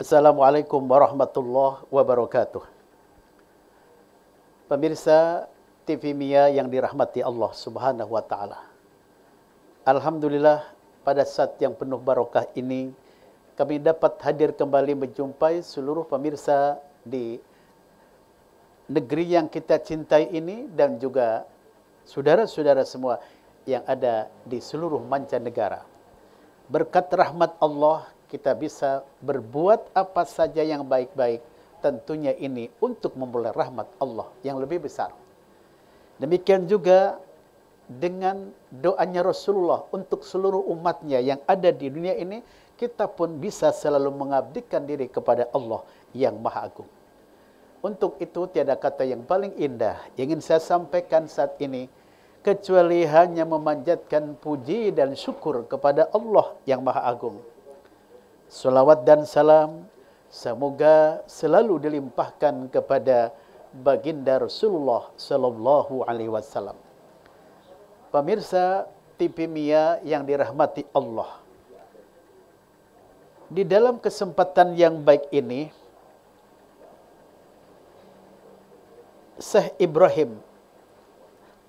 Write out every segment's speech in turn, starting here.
Assalamualaikum warahmatullahi wabarakatuh. Pemirsa TV Mia yang dirahmati Allah Subhanahu wa taala. Alhamdulillah pada saat yang penuh barokah ini kami dapat hadir kembali menjumpai seluruh pemirsa di negeri yang kita cintai ini dan juga saudara-saudara semua yang ada di seluruh mancanegara. Berkat rahmat Allah kita bisa berbuat apa saja yang baik-baik. Tentunya ini untuk memperoleh rahmat Allah yang lebih besar. Demikian juga dengan doanya Rasulullah untuk seluruh umatnya yang ada di dunia ini, kita pun bisa selalu mengabdikan diri kepada Allah yang Maha Agung. Untuk itu tiada kata yang paling indah yang ingin saya sampaikan saat ini, kecuali hanya memanjatkan puji dan syukur kepada Allah yang Maha Agung. Salawat dan salam semoga selalu dilimpahkan kepada baginda Rasulullah sallallahu alaihi wasallam. Pemirsa TV Mia yang dirahmati Allah. Di dalam kesempatan yang baik ini, Syekh Ibrahim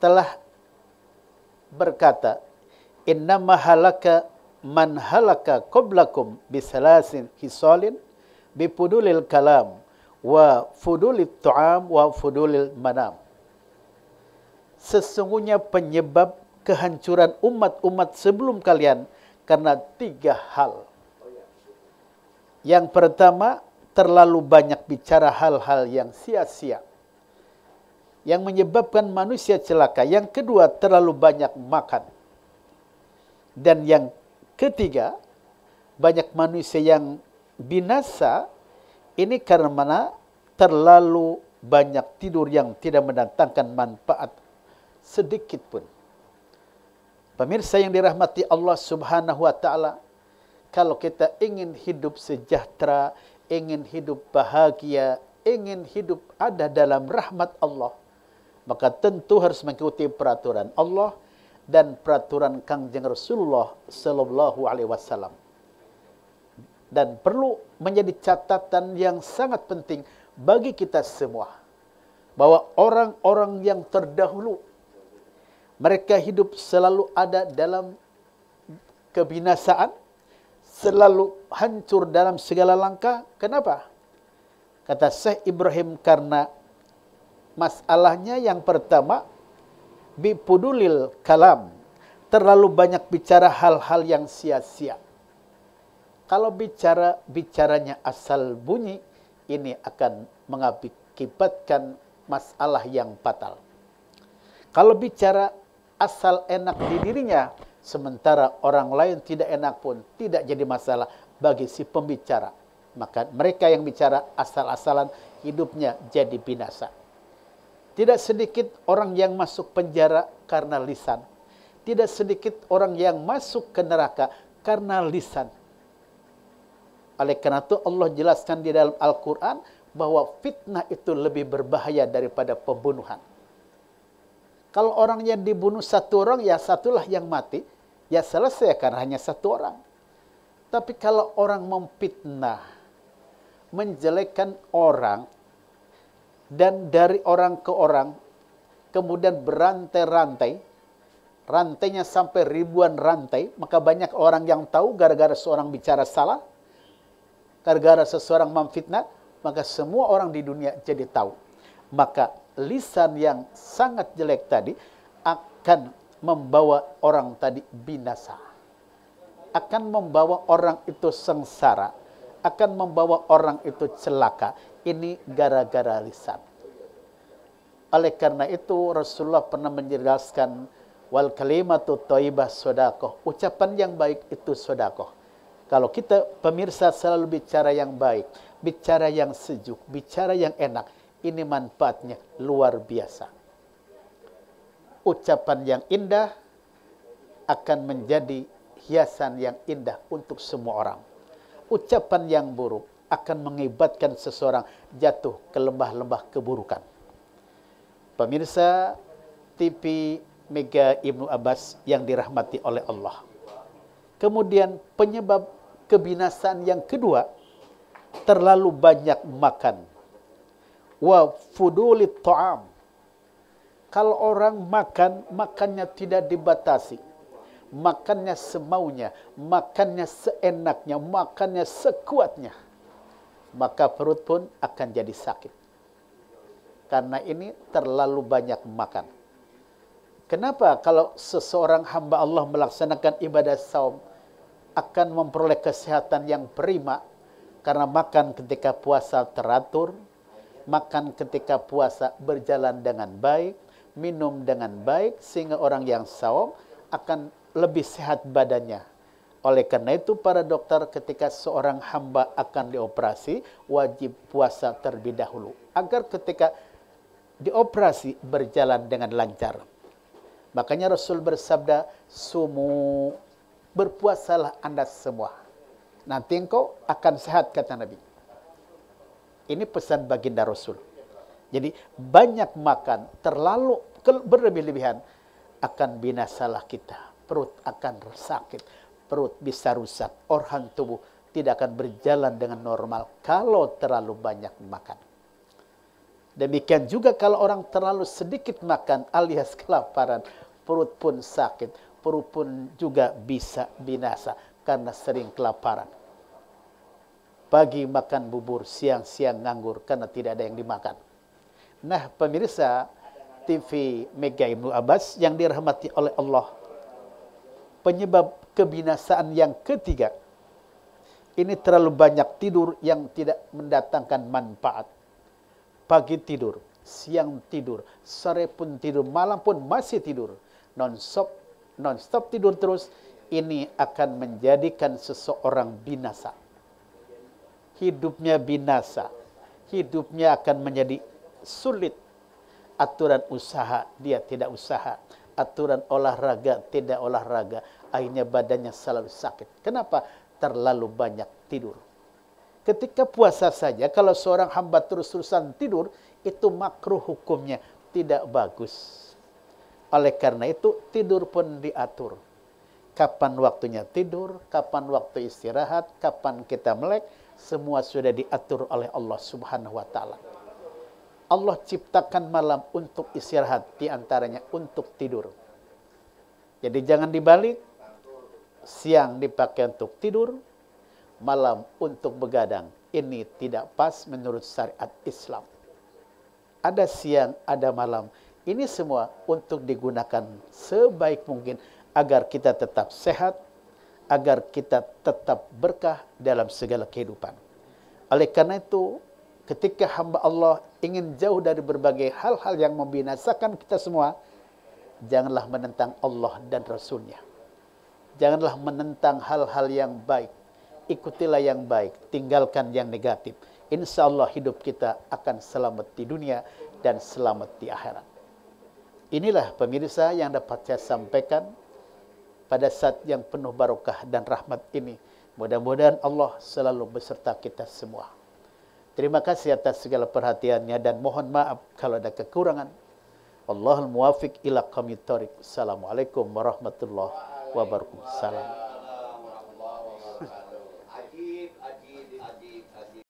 telah berkata, "Innama halaka man halaka qablakum bisalasin hisalin bifudulil kalam wa fudulit tu'am wa fudulil manam." Sesungguhnya penyebab kehancuran umat-umat sebelum kalian karena 3 hal. Yang pertama, terlalu banyak bicara hal-hal yang sia-sia yang menyebabkan manusia celaka. Yang kedua, terlalu banyak makan. Dan yang ketiga, banyak manusia yang binasa ini karena terlalu banyak tidur yang tidak mendatangkan manfaat sedikit pun. Pemirsa yang dirahmati Allah Subhanahu wa taala, kalau kita ingin hidup sejahtera, ingin hidup bahagia, ingin hidup ada dalam rahmat Allah, maka tentu harus mengikuti peraturan Allah dan peraturan Kangjeng Rasulullah sallallahu alaihi wasallam. Dan perlu menjadi catatan yang sangat penting bagi kita semua bahwa orang-orang yang terdahulu mereka hidup selalu ada dalam kebinasaan, selalu hancur dalam segala langkah. Kenapa? Kata Syekh Ibrahim, karena masalahnya yang pertama, bipudulil kalam, terlalu banyak bicara hal-hal yang sia-sia. Kalau bicaranya asal bunyi, ini akan mengakibatkan masalah yang fatal. Kalau bicara asal enak di dirinya, sementara orang lain tidak enak pun tidak jadi masalah bagi si pembicara. Maka mereka yang bicara asal-asalan hidupnya jadi binasa. Tidak sedikit orang yang masuk penjara karena lisan. Tidak sedikit orang yang masuk ke neraka karena lisan. Oleh karena itu Allah jelaskan di dalam Al-Quran bahwa fitnah itu lebih berbahaya daripada pembunuhan. Kalau orang yang dibunuh satu orang, ya satulah yang mati, ya selesai karena hanya satu orang. Tapi kalau orang memfitnah, menjelekkan orang, dan dari orang ke orang, kemudian berantai-rantai, rantainya sampai ribuan rantai, maka banyak orang yang tahu gara-gara seorang bicara salah, gara-gara seseorang memfitnah, maka semua orang di dunia jadi tahu. Maka lisan yang sangat jelek tadi akan membawa orang tadi binasa, akan membawa orang itu sengsara, akan membawa orang itu celaka. Ini gara-gara lisan. Oleh karena itu Rasulullah pernah menjelaskan, wal kalimatu thayyibah shadaqah, ucapan yang baik itu sedekah. Kalau kita pemirsa selalu bicara yang baik, bicara yang sejuk, bicara yang enak, ini manfaatnya luar biasa. Ucapan yang indah akan menjadi hiasan yang indah untuk semua orang. Ucapan yang buruk akan mengibatkan seseorang jatuh ke lembah-lembah keburukan. Pemirsa TV Mega Ibnu Abbas yang dirahmati oleh Allah. Kemudian penyebab kebinasaan yang kedua terlalu banyak makan. Wa fudulit ta'am. Kalau orang makan, makannya tidak dibatasi. Makannya semaunya, makannya seenaknya, makannya sekuatnya. Maka perut pun akan jadi sakit. Karena ini terlalu banyak makan. Kenapa kalau seseorang hamba Allah melaksanakan ibadah saum akan memperoleh kesehatan yang prima? Karena makan ketika puasa teratur, makan ketika puasa berjalan dengan baik, minum dengan baik, sehingga orang yang saum akan lebih sehat badannya. Oleh karena itu para dokter ketika seorang hamba akan dioperasi, wajib puasa terlebih dahulu. Agar ketika dioperasi berjalan dengan lancar. Makanya Rasul bersabda, sumu, berpuasalah Anda semua. Nanti engkau akan sehat, kata Nabi. Ini pesan baginda Rasul. Jadi banyak makan, terlalu berlebih-lebihan, akan binasalah kita. Perut akan sakit, perut bisa rusak, organ tubuh tidak akan berjalan dengan normal kalau terlalu banyak makan. Demikian juga kalau orang terlalu sedikit makan alias kelaparan, perut pun sakit, perut pun juga bisa binasa karena sering kelaparan. Pagi makan bubur, siang-siang nganggur karena tidak ada yang dimakan. Nah, pemirsa TV Mega Ibnu Abbas yang dirahmati oleh Allah, penyebab kebinasaan yang ketiga, ini terlalu banyak tidur yang tidak mendatangkan manfaat. Pagi tidur, siang tidur, sore pun tidur, malam pun masih tidur. Non-stop tidur terus, ini akan menjadikan seseorang binasa. Hidupnya binasa. Hidupnya akan menjadi sulit. Aturan usaha, dia tidak usaha. Aturan olahraga, tidak olahraga. Akhirnya badannya selalu sakit. Kenapa? Terlalu banyak tidur. Ketika puasa saja, kalau seorang hamba terus-terusan tidur, itu makruh hukumnya, tidak bagus. Oleh karena itu, tidur pun diatur. Kapan waktunya tidur, kapan waktu istirahat, kapan kita melek, semua sudah diatur oleh Allah Subhanahu wa Ta'ala. Allah ciptakan malam untuk istirahat, diantaranya untuk tidur. Jadi jangan dibalik, siang dipakai untuk tidur, malam untuk begadang. Ini tidak pas menurut syariat Islam. Ada siang, ada malam. Ini semua untuk digunakan sebaik mungkin agar kita tetap sehat, agar kita tetap berkah dalam segala kehidupan. Oleh karena itu, ketika hamba Allah ingin jauh dari berbagai hal-hal yang membinasakan kita semua, janganlah menentang Allah dan Rasul-Nya. Janganlah menentang hal-hal yang baik. Ikutilah yang baik, tinggalkan yang negatif. Insya Allah hidup kita akan selamat di dunia dan selamat di akhirat. Inilah pemirsa yang dapat saya sampaikan pada saat yang penuh barokah dan rahmat ini. Mudah-mudahan Allah selalu beserta kita semua. Terima kasih atas segala perhatiannya dan mohon maaf kalau ada kekurangan. Allahul muwafiq ila qamit thoriq. Assalamualaikum warahmatullahi wabarakatuh. Salam.